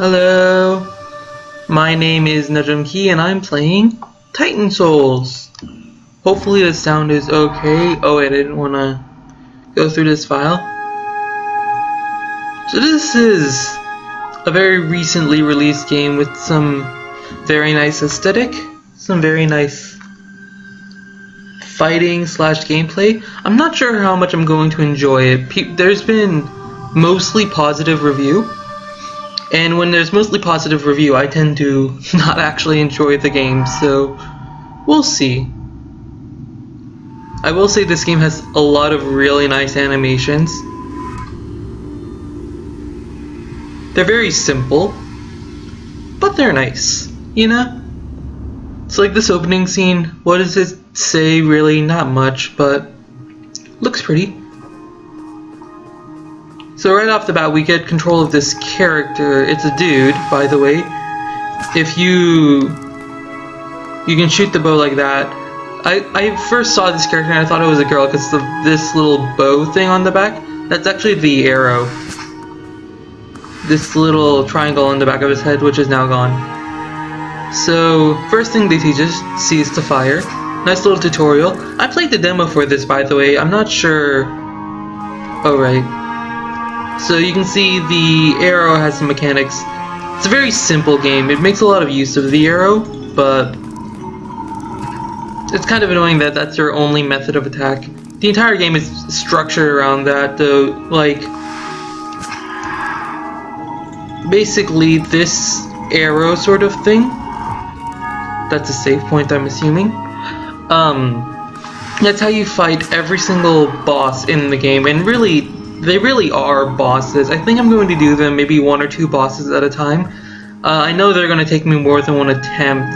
Hello, my name is Nujum and I'm playing TITANSOULS. Hopefully the sound is okay. Oh wait, I didn't want to go through this file. So this is a very recently released game with some very nice aesthetic, some very nice fighting slash gameplay. I'm not sure how much I'm going to enjoy it. There's been mostly positive review. And when there's mostly positive review, I tend to not actually enjoy the game, so we'll see. I will say this game has a lot of really nice animations. They're very simple, but they're nice, you know? It's like this opening scene, what does it say really? Not much, but looks pretty. So right off the bat, we get control of this character. It's a dude, by the way. If you can shoot the bow like that. I first saw this character and I thought it was a girl because this little bow thing on the back. That's actually the arrow. This little triangle on the back of his head, which is now gone. So first thing they teach us, cease to fire. Nice little tutorial. I played the demo for this, by the way. I'm not sure. Oh right. So you can see the arrow has some mechanics. It's a very simple game. It makes a lot of use of the arrow, but it's kind of annoying that that's your only method of attack. The entire game is structured around that, though. Like, basically this arrow sort of thing. That's a save point, I'm assuming. That's how you fight every single boss in the game, and really, they really are bosses. I think I'm going to do them maybe one or two bosses at a time. I know they're going to take me more than one attempt.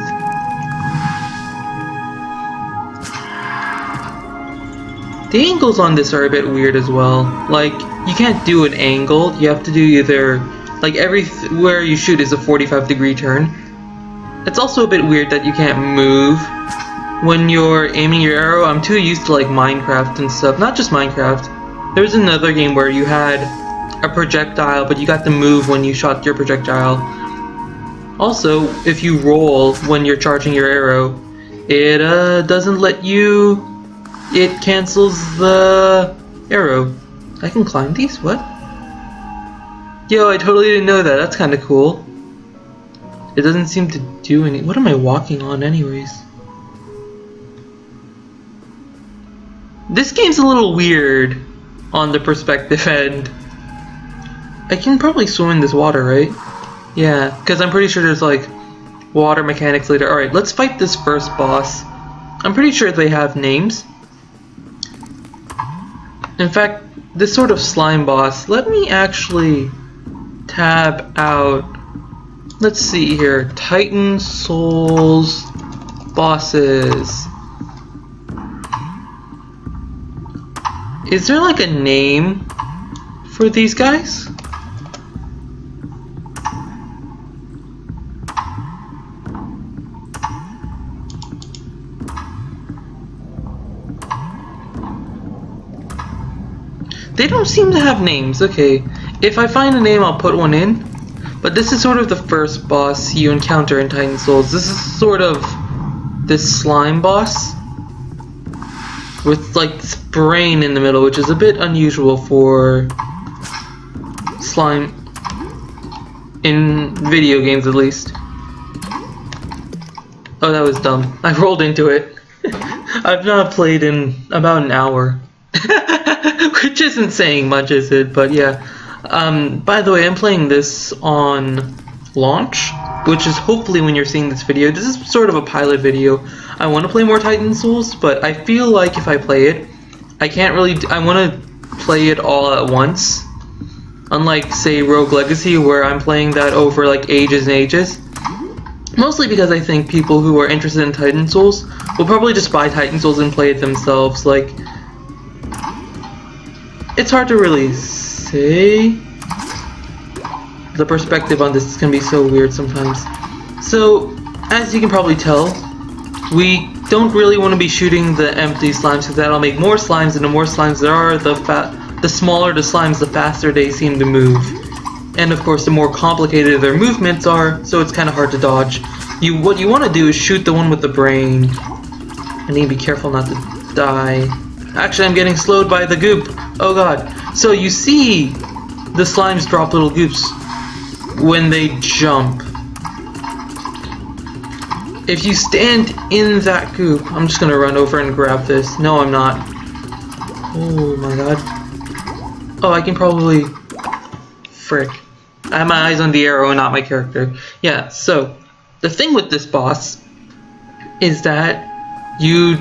The angles on this are a bit weird as well. Like, you can't do an angle. You have to do either, like, everywhere you shoot is a 45-degree turn. It's also a bit weird that you can't move when you're aiming your arrow. I'm too used to, like, Minecraft and stuff. Not just Minecraft. There was another game where you had a projectile, but you got to move when you shot your projectile. Also, if you roll when you're charging your arrow, it doesn't let you... It cancels the arrow. I can climb these? What? Yo, I totally didn't know that. That's kind of cool. It doesn't seem to do any... What am I walking on anyways? This game's a little weird on the perspective end. I can probably swim in this water, right? Yeah, because I'm pretty sure there's like water mechanics later. Alright, let's fight this first boss. I'm pretty sure they have names. In fact, this sort of slime boss, let me actually tab out. Let's see here. TITANSOULS bosses. Is there like a name for these guys? They don't seem to have names. Okay, if I find a name I'll put one in. But this is sort of the first boss you encounter in TITANSOULS. This is sort of this slime boss with like this brain in the middle, which is a bit unusual for slime in video games at least. Oh, that was dumb. I rolled into it. I've not played in about an hour. Which isn't saying much, is it? But yeah. By the way, I'm playing this on launch, which is hopefully when you're seeing this video. This is sort of a pilot video. I want to play more TITANSOULS, but I feel like if I play it, I can't really... I want to play it all at once. Unlike, say, Rogue Legacy, where I'm playing that over, like, ages and ages. Mostly because I think people who are interested in TITANSOULS will probably just buy TITANSOULS and play it themselves. Like, it's hard to really say. The perspective on this can be so weird sometimes. So, as you can probably tell, we don't really want to be shooting the empty slimes because that'll make more slimes, and the more slimes there are, the smaller the slimes, the faster they seem to move. And of course, the more complicated their movements are, so it's kind of hard to dodge. What you want to do is shoot the one with the brain. I need to be careful not to die. Actually, I'm getting slowed by the goop. Oh god. So you see the slimes drop little goops when they jump. If you stand in that goop, I'm just gonna run over and grab this. No, I'm not. Oh my god. Oh, I can probably... Frick. I have my eyes on the arrow and not my character. Yeah, so the thing with this boss is that you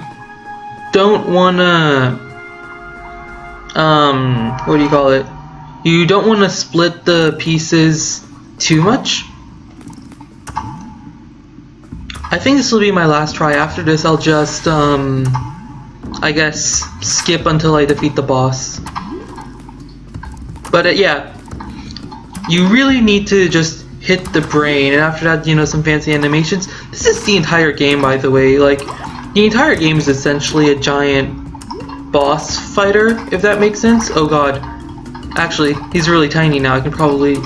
don't wanna... what do you call it? You don't wanna split the pieces too much. I think this will be my last try. After this, I'll just, I guess, skip until I defeat the boss. But, yeah. You really need to just hit the brain, and after that, you know, some fancy animations. This is the entire game, by the way. Like, the entire game is essentially a giant boss fighter, if that makes sense. Oh god. Actually, he's really tiny now. I can probably...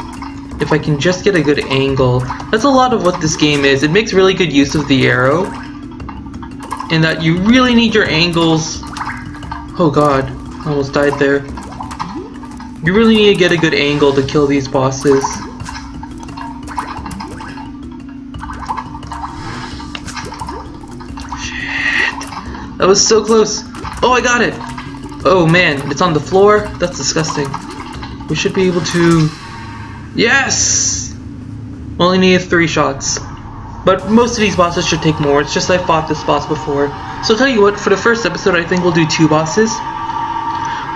If I can just get a good angle. That's a lot of what this game is. It makes really good use of the arrow. In that you really need your angles... Oh god, I almost died there. You really need to get a good angle to kill these bosses. Shit. That was so close. Oh, I got it! Oh man, it's on the floor? That's disgusting. We should be able to... Yes! Only needed 3 shots. But most of these bosses should take more. It's just I fought this boss before. So I'll tell you what, for the first episode I think we'll do 2 bosses.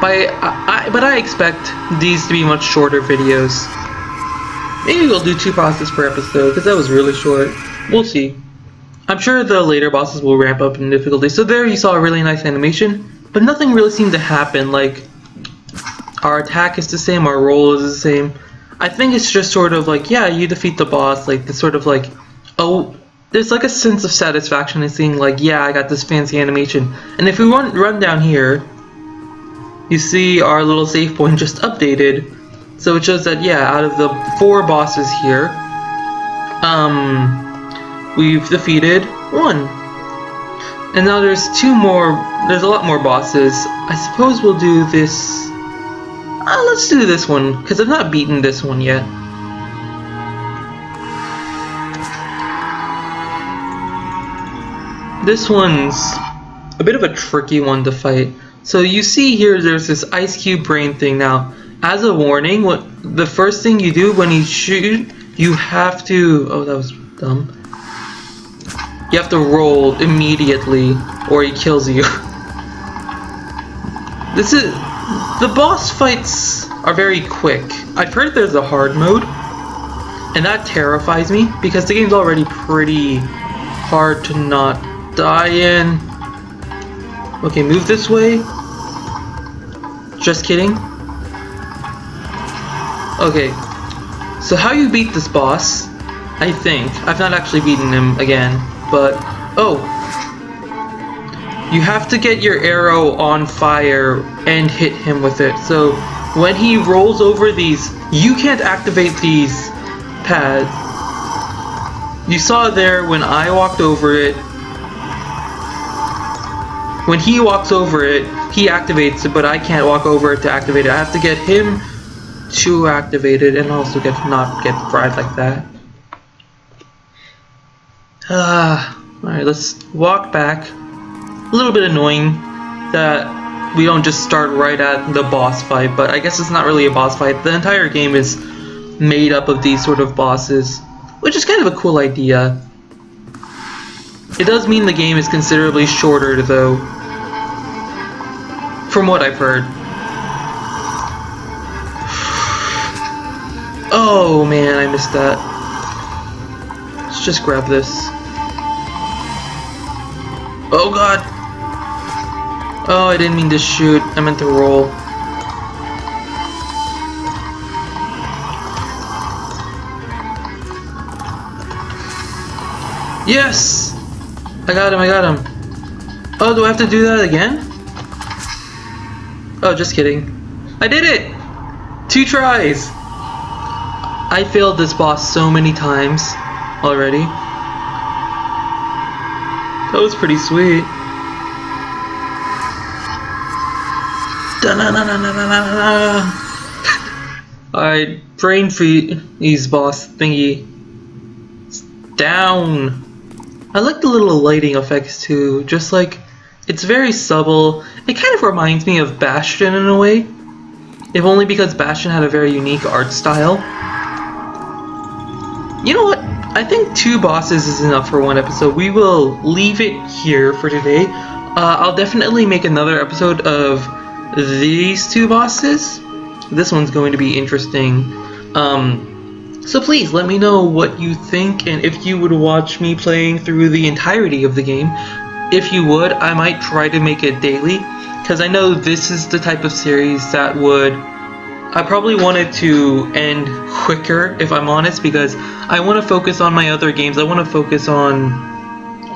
But I expect these to be much shorter videos. Maybe we'll do 2 bosses per episode, because that was really short. We'll see. I'm sure the later bosses will ramp up in difficulty. So there you saw a really nice animation, but nothing really seemed to happen. Like, our attack is the same, our roll is the same. I think it's just sort of like, yeah, you defeat the boss, like, it's sort of like, oh, there's like a sense of satisfaction in seeing, like, yeah, I got this fancy animation. And if we run down here, you see our little save point just updated. So it shows that, yeah, out of the 4 bosses here, we've defeated 1. And now there's 2 more, there's a lot more bosses. I suppose we'll do this... let's do this one, because I've not beaten this one yet. This one's a bit of a tricky one to fight. So you see here there's this ice cube brain thing. Now, as a warning, the first thing you do when you shoot, you have to... Oh, that was dumb. You have to roll immediately, or he kills you. This is... The boss fights are very quick. I've heard there's a hard mode, and that terrifies me because the game's already pretty hard to not die in. Okay, move this way. Just kidding. Okay, so how you beat this boss, I think, I've not actually beaten him again, but, oh. You have to get your arrow on fire and hit him with it. So when he rolls over these, you can't activate these pads. You saw there when I walked over it. When he walks over it, he activates it, but I can't walk over it to activate it. I have to get him to activate it and also not get fried like that. Alright, let's walk back. A little bit annoying that we don't just start right at the boss fight, but I guess it's not really a boss fight. The entire game is made up of these sort of bosses, which is kind of a cool idea. It does mean the game is considerably shorter though, from what I've heard. Oh man, I missed that. Let's just grab this. Oh god! Oh, I didn't mean to shoot. I meant to roll. Yes! I got him, I got him. Oh, do I have to do that again? Oh, just kidding. I did it! 2 tries! I failed this boss so many times already. That was pretty sweet. Alright, brain freeze boss thingy. Down. I like the little lighting effects too, just like, it's very subtle. It kind of reminds me of Bastion in a way, if only because Bastion had a very unique art style. You know what? I think 2 bosses is enough for one episode. We will leave it here for today. I'll definitely make another episode of these 2 bosses. This one's going to be interesting. So please let me know what you think and if you would watch me playing through the entirety of the game. If you would, I might try to make it daily, because I know this is the type of series that would... I probably wanted to end quicker, if I'm honest, because I want to focus on my other games. I want to focus on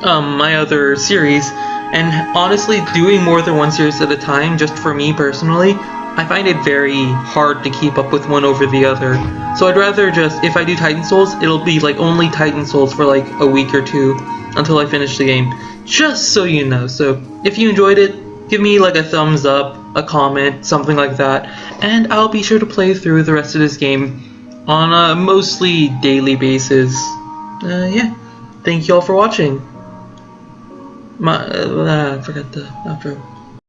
my other series, and honestly, doing more than one series at a time, just for me personally, I find it very hard to keep up with one over the other. So I'd rather just, if I do Titan Souls, it'll be like only Titan Souls for like a week or 2 until I finish the game. Just so you know. So if you enjoyed it, give me like a thumbs up, a comment, something like that, and I'll be sure to play through the rest of this game on a mostly daily basis. Yeah. Thank you all for watching. I forgot the outro.